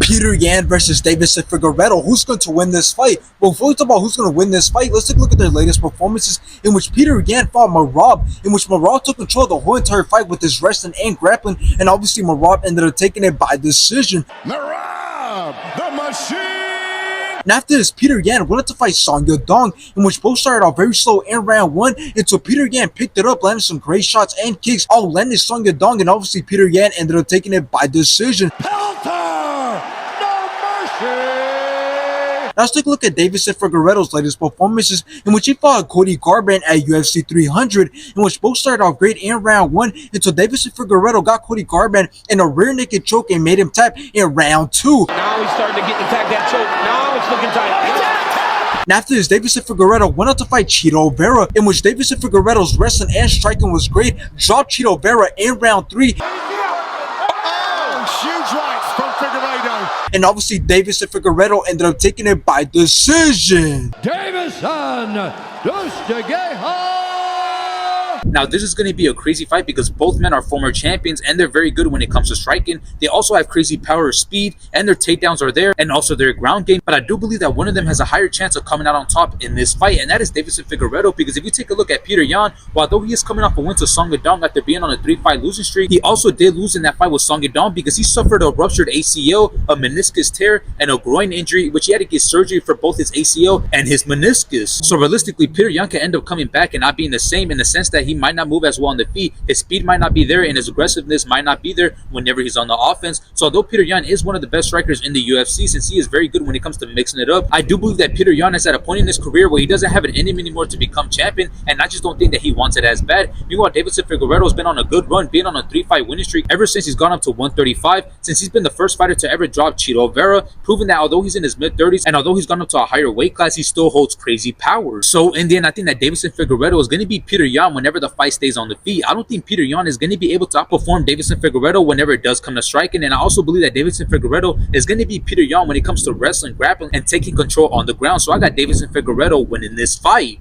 Petr Yan versus Deiveson Figueiredo. Who's going to win this fight? Well, before we talk about who's going to win this fight, let's take a look at their latest performances, in which Petr Yan fought Marab, in which Marab took control of the whole entire fight with his wrestling and grappling, and obviously Marab ended up taking it by decision. Marab, the machine! And after this, Petr Yan wanted to fight Song Yadong, in which both started off very slow in round one until Petr Yan picked it up, landing some great shots and kicks, all landing Song Yadong, and obviously Petr Yan ended up taking it by decision. Petr, no mercy! Now let's take a look at Deiveson Figueiredo's latest performances, in which he fought Cody Garbrandt at UFC 300, in which both started off great in round one until Deiveson Figueiredo got Cody Garbrandt in a rear naked choke and made him tap in round two. Now he's starting to get the tag that choke. Now it's looking tight. And after this, Deiveson Figueiredo went out to fight Chito Vera, in which Deiveson Figueiredo's wrestling and striking was great, dropped Chito Vera in round three. Oh, huge rights from Figueiredo. And obviously Deiveson Figueiredo ended up taking it by decision. Deiveson Figueiredo. Now, this is going to be a crazy fight because both men are former champions and they're very good when it comes to striking. They also have crazy power, speed, and their takedowns are there, and also their ground game. But I do believe that one of them has a higher chance of coming out on top in this fight, and that is Deiveson Figueiredo. Because if you take a look at Petr Yan, although he is coming off a win to Song Yadong after being on a 3-fight losing streak, he also did lose in that fight with Song Yadong because he suffered a ruptured ACL, a meniscus tear, and a groin injury, which he had to get surgery for both his ACL and his meniscus. So realistically, Petr Yan can end up coming back and not being the same, in the sense that he might not move as well on the feet, his speed might not be there, and his aggressiveness might not be there whenever he's on the offense. So although Petr Yan is one of the best strikers in the UFC, since he is very good when it comes to mixing it up, I do believe that Petr Yan is at a point in his career where he doesn't have it in him anymore to become champion, and I just don't think that he wants it as bad. Meanwhile, Deiveson Figueiredo has been on a good run, being on a 3-fight winning streak ever since he's gone up to 135, since he's been the first fighter to ever drop Chito Vera, proving that although he's in his mid-30s and although he's gone up to a higher weight class, he still holds crazy power. So in the end, I think that Deiveson Figueiredo is going to be Petr Yan whenever the fight stays on the feet. I don't think Petr Yan is going to be able to outperform Deiveson Figueiredo whenever it does come to striking, and I also believe that Deiveson Figueiredo is going to be Petr Yan when it comes to wrestling, grappling, and taking control on the ground. So I got Deiveson Figueiredo winning this fight.